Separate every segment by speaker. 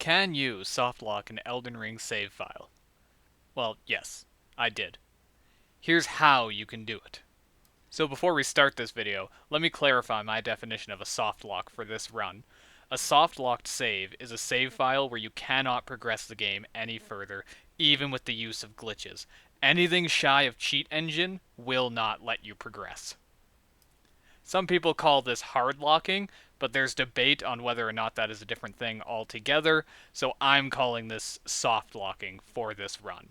Speaker 1: can use softlock in Elden Ring save file. Well, yes, I did. Here's how you can do it. So before we start this video, let me clarify my definition of a softlock for this run. A soft-locked save is a save file where you cannot progress the game any further, even with the use of glitches. Anything shy of cheat engine will not let you progress. Some people call this hard locking, but there's debate on whether or not that is a different thing altogether, so I'm calling this soft locking for this run.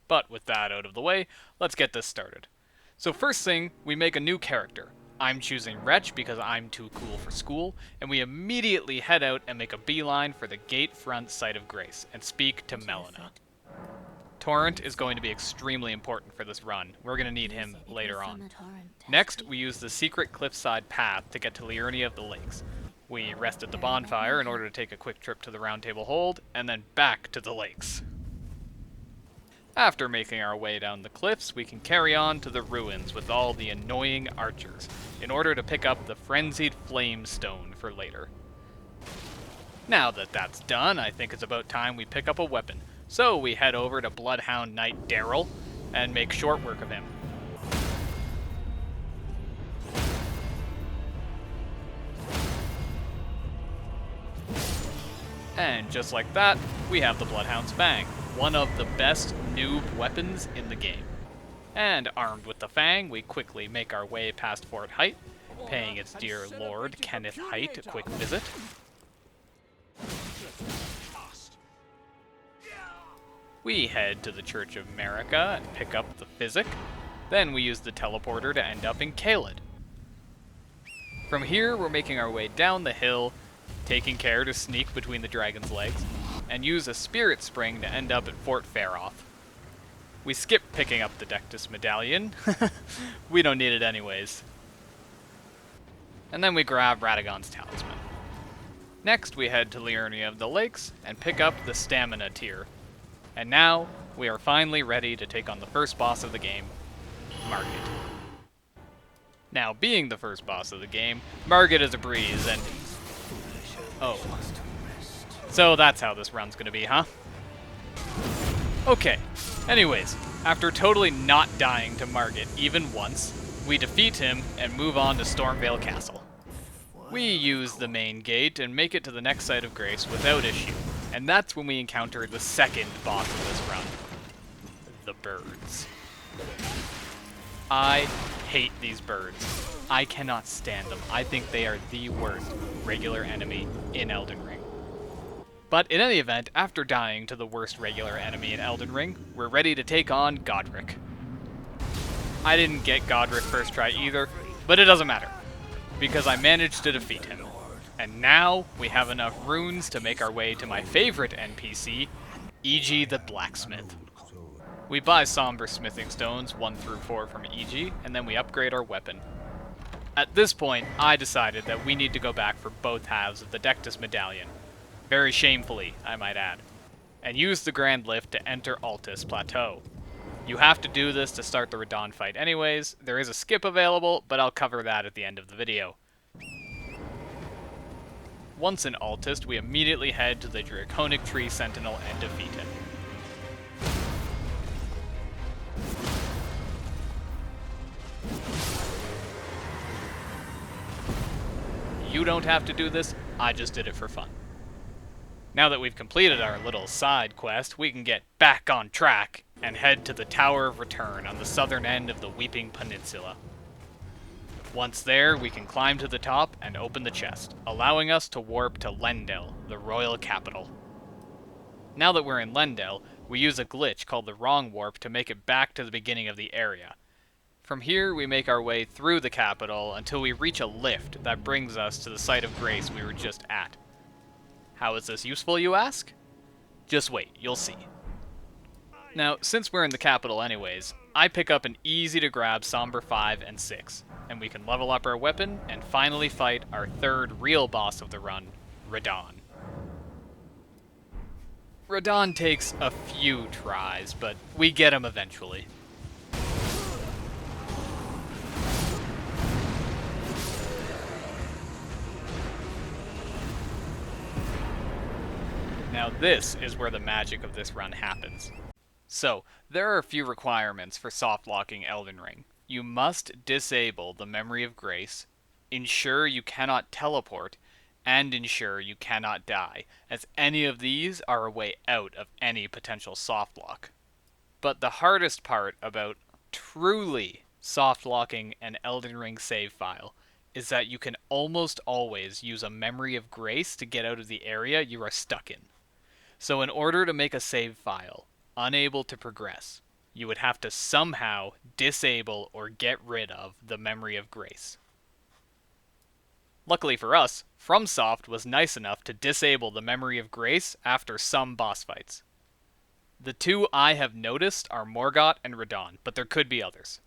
Speaker 1: But with that out of the way, let's get this started. So first thing, we make a new character. I'm choosing Wretch because I'm too cool for school, and we immediately head out and make a beeline for the gate front site of Grace and speak to Melina. Torrent is going to be extremely important for this run. We're going to need him later on. Next, we use the secret cliffside path to get to Liurnia of the Lakes. We rest at the bonfire in order to take a quick trip to the Round Table Hold, and then back to the lakes. After making our way down the cliffs, we can carry on to the ruins with all the annoying archers, in order to pick up the Frenzied Flame Stone for later. Now that that's done, I think it's about time we pick up a weapon. So we head over to Bloodhound Knight Daryl and make short work of him. And just like that, we have the Bloodhound's Fang, one of the best noob weapons in the game. And armed with the Fang, we quickly make our way past Fort Height, paying its dear lord, Kenneth Height, a quick visit. We head to the Church of Marika and pick up the Physic. Then we use the teleporter to end up in Caelid. From here, we're making our way down the hill, taking care to sneak between the dragon's legs, and use a Spirit Spring to end up at Fort Faroth. We skip picking up the Dectus Medallion. We don't need it anyways. And then we grab Radagon's Talisman. Next, we head to Liurnia of the Lakes and pick up the Stamina tier. And now, we are finally ready to take on the first boss of the game, Margit. Now, being the first boss of the game, Margit is a breeze, and... oh. So that's how this run's gonna be, huh? Okay, anyways, after totally not dying to Margit even once, we defeat him and move on to Stormvale Castle. We use the main gate and make it to the next site of Grace without issue. And that's when we encounter the second boss of this run. The birds. I hate these birds. I cannot stand them. I think they are the worst regular enemy in Elden Ring. But in any event, after dying to the worst regular enemy in Elden Ring, we're ready to take on Godric. I didn't get Godric first try either, but it doesn't matter, because I managed to defeat him. And now, we have enough runes to make our way to my favorite NPC, E.G. the Blacksmith. We buy Somber Smithing Stones 1 through 4 from E.G., and then we upgrade our weapon. At this point, I decided that we need to go back for both halves of the Dectus Medallion. Very shamefully, I might add. And use the Grand Lift to enter Altus Plateau. You have to do this to start the Radahn fight anyways. There is a skip available, but I'll cover that at the end of the video. Once in Altus, we immediately head to the Draconic Tree Sentinel and defeat him. You don't have to do this, I just did it for fun. Now that we've completed our little side quest, we can get back on track and head to the Tower of Return on the southern end of the Weeping Peninsula. Once there, we can climb to the top and open the chest, allowing us to warp to Lendel, the royal capital. Now that we're in Lendel, we use a glitch called the Wrong Warp to make it back to the beginning of the area. From here, we make our way through the capital until we reach a lift that brings us to the site of Grace we were just at. How is this useful, you ask? Just wait, you'll see. Now, since we're in the capital anyways, I pick up an easy-to-grab Somber 5 and 6, and we can level up our weapon and finally fight our third real boss of the run, Radahn. Radahn takes a few tries, but we get him eventually. Now this is where the magic of this run happens. So, there are a few requirements for soft-locking Elden Ring. You must disable the Memory of Grace, ensure you cannot teleport, and ensure you cannot die, as any of these are a way out of any potential softlock. But the hardest part about truly soft-locking an Elden Ring save file is that you can almost always use a Memory of Grace to get out of the area you are stuck in. So in order to make a save file unable to progress, you would have to somehow disable or get rid of the Memory of Grace. Luckily for us, FromSoft was nice enough to disable the Memory of Grace after some boss fights. The two I have noticed are Morgott and Radahn, but there could be others.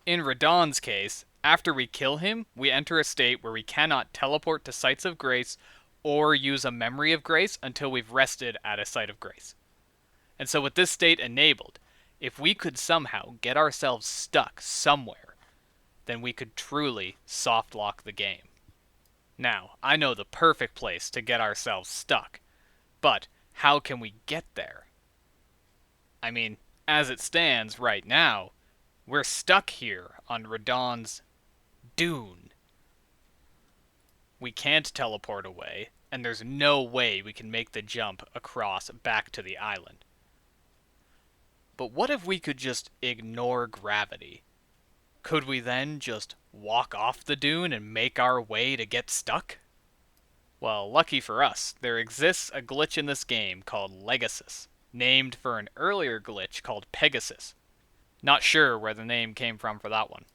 Speaker 1: In Radahn's case, after we kill him, we enter a state where we cannot teleport to sites of grace or use a Memory of Grace until we've rested at a site of grace. And so with this state enabled, if we could somehow get ourselves stuck somewhere, then we could truly soft lock the game. Now, I know the perfect place to get ourselves stuck, but how can we get there? I mean, as it stands right now, we're stuck here on Radahn's dune. We can't teleport away, and there's no way we can make the jump across back to the island. But what if we could just ignore gravity? Could we then just walk off the dune and make our way to get stuck? Well, lucky for us, there exists a glitch in this game called Legacy, named for an earlier glitch called Pegasus. Not sure where the name came from for that one.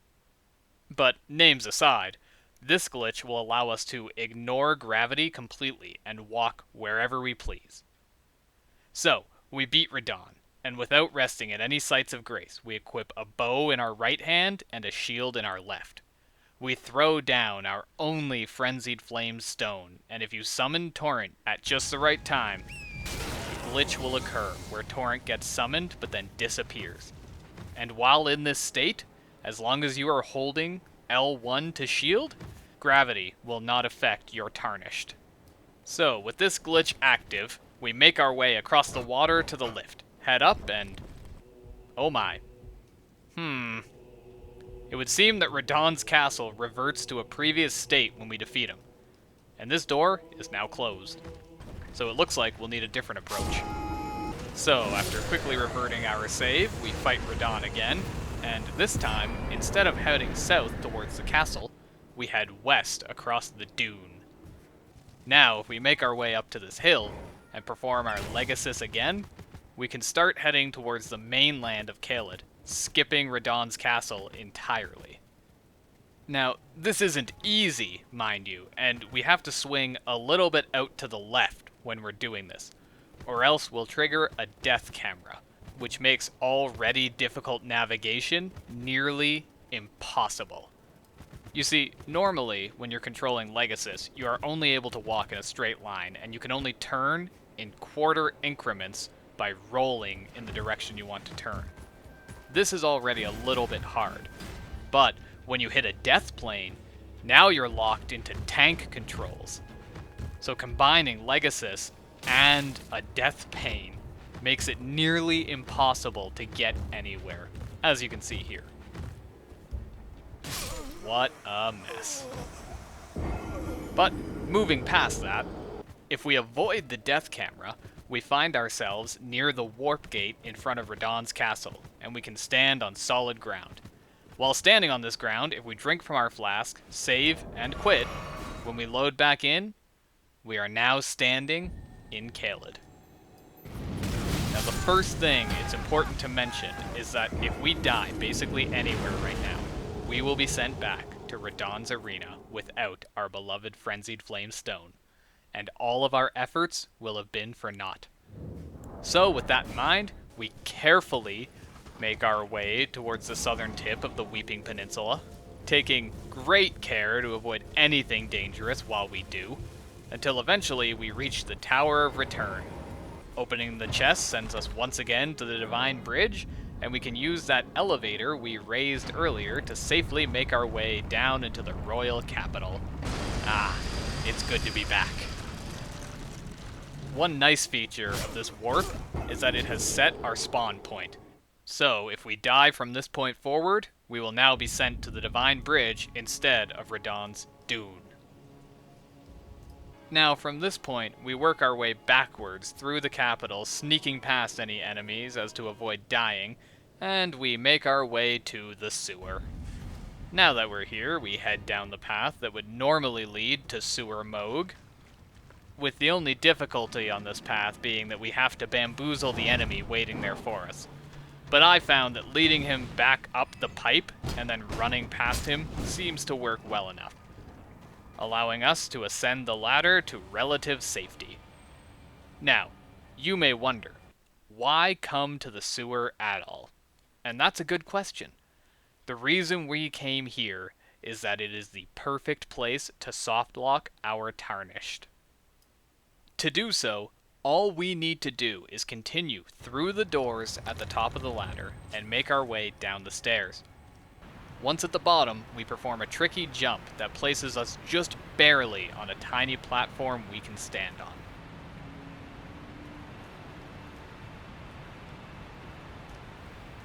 Speaker 1: But names aside, this glitch will allow us to ignore gravity completely and walk wherever we please. So, we beat Radahn, and without resting at any sites of grace, we equip a bow in our right hand and a shield in our left. We throw down our only Frenzied Flame stone, and if you summon Torrent at just the right time, a glitch will occur where Torrent gets summoned but then disappears. And while in this state, as long as you are holding L1 to shield, gravity will not affect your Tarnished. So, with this glitch active, we make our way across the water to the lift, head up, and oh my. It would seem that Radahn's castle reverts to a previous state when we defeat him, and this door is now closed. So it looks like we'll need a different approach. So, after quickly reverting our save, we fight Radahn again, and this time, instead of heading south towards the castle, we head west across the dune. Now, if we make our way up to this hill, and perform our Legacy again, we can start heading towards the mainland of Caelid, skipping Radahn's castle entirely. Now, this isn't easy, mind you, and we have to swing a little bit out to the left when we're doing this, or else we'll trigger a death camera, which makes already difficult navigation nearly impossible. You see, normally, when you're controlling Legacy, you are only able to walk in a straight line, and you can only turn in quarter increments by rolling in the direction you want to turn. This is already a little bit hard, but when you hit a death plane, now you're locked into tank controls. So combining Legacy and a death pane makes it nearly impossible to get anywhere, as you can see here. What a mess. But moving past that, if we avoid the death camera, we find ourselves near the warp gate in front of Radahn's castle, and we can stand on solid ground. While standing on this ground, if we drink from our flask, save, and quit, when we load back in, we are now standing in Caelid. Now the first thing it's important to mention is that if we die basically anywhere right now, we will be sent back to Radahn's arena without our beloved Frenzied Flame Stone, and all of our efforts will have been for naught. So with that in mind, we carefully make our way towards the southern tip of the Weeping Peninsula, taking great care to avoid anything dangerous while we do, until eventually we reach the Tower of Return. Opening the chest sends us once again to the Divine Bridge, and we can use that elevator we raised earlier to safely make our way down into the royal capital. Ah, it's good to be back. One nice feature of this warp is that it has set our spawn point. So, if we die from this point forward, we will now be sent to the Divine Bridge instead of Radahn's Dune. Now, from this point, we work our way backwards through the capital, sneaking past any enemies as to avoid dying, and we make our way to the sewer. Now that we're here, we head down the path that would normally lead to Sewer Moog, with the only difficulty on this path being that we have to bamboozle the enemy waiting there for us. But I found that leading him back up the pipe and then running past him seems to work well enough, allowing us to ascend the ladder to relative safety. Now, you may wonder, why come to the sewer at all? And that's a good question. The reason we came here is that it is the perfect place to softlock our Tarnished. To do so, all we need to do is continue through the doors at the top of the ladder and make our way down the stairs. Once at the bottom, we perform a tricky jump that places us just barely on a tiny platform we can stand on.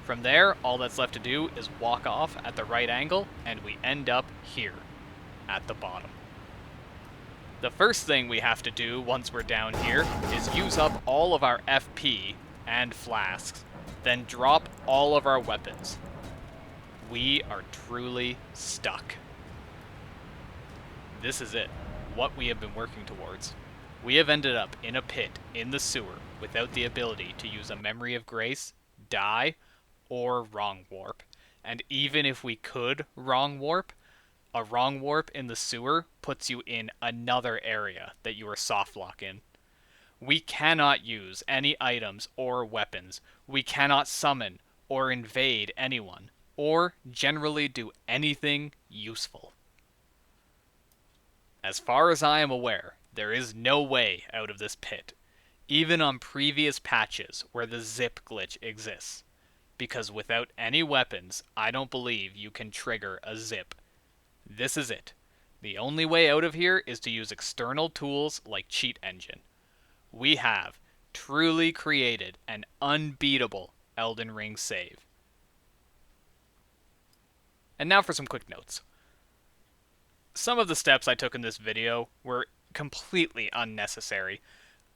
Speaker 1: From there, all that's left to do is walk off at the right angle, and we end up here, at the bottom. The first thing we have to do once we're down here is use up all of our FP and flasks, then drop all of our weapons. We are truly stuck. This is it, what we have been working towards. We have ended up in a pit in the sewer without the ability to use a Memory of Grace, die, or wrong warp. And even if we could wrong warp, a wrong warp in the sewer puts you in another area that you are softlock in. We cannot use any items or weapons. We cannot summon or invade anyone, or generally do anything useful. As far as I am aware, there is no way out of this pit, even on previous patches where the zip glitch exists, because without any weapons, I don't believe you can trigger a zip. This is it. The only way out of here is to use external tools like Cheat Engine. We have truly created an unbeatable Elden Ring save. And now for some quick notes. Some of the steps I took in this video were completely unnecessary.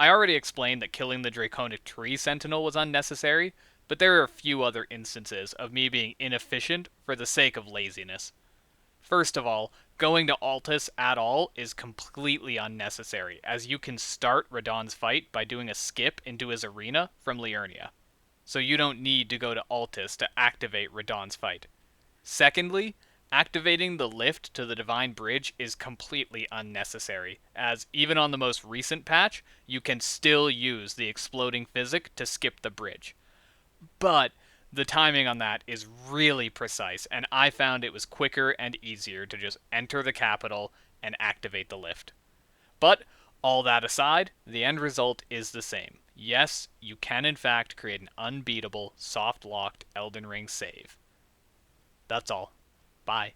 Speaker 1: I already explained that killing the Draconic Tree Sentinel was unnecessary, but there are a few other instances of me being inefficient for the sake of laziness. First of all, going to Altus at all is completely unnecessary, as you can start Radahn's fight by doing a skip into his arena from Liurnia. So you don't need to go to Altus to activate Radahn's fight. Secondly, activating the lift to the Divine Bridge is completely unnecessary, as even on the most recent patch, you can still use the exploding physic to skip the bridge. But the timing on that is really precise, and I found it was quicker and easier to just enter the capital and activate the lift. But, all that aside, the end result is the same. Yes, you can in fact create an unbeatable, soft-locked Elden Ring save. That's all. Bye.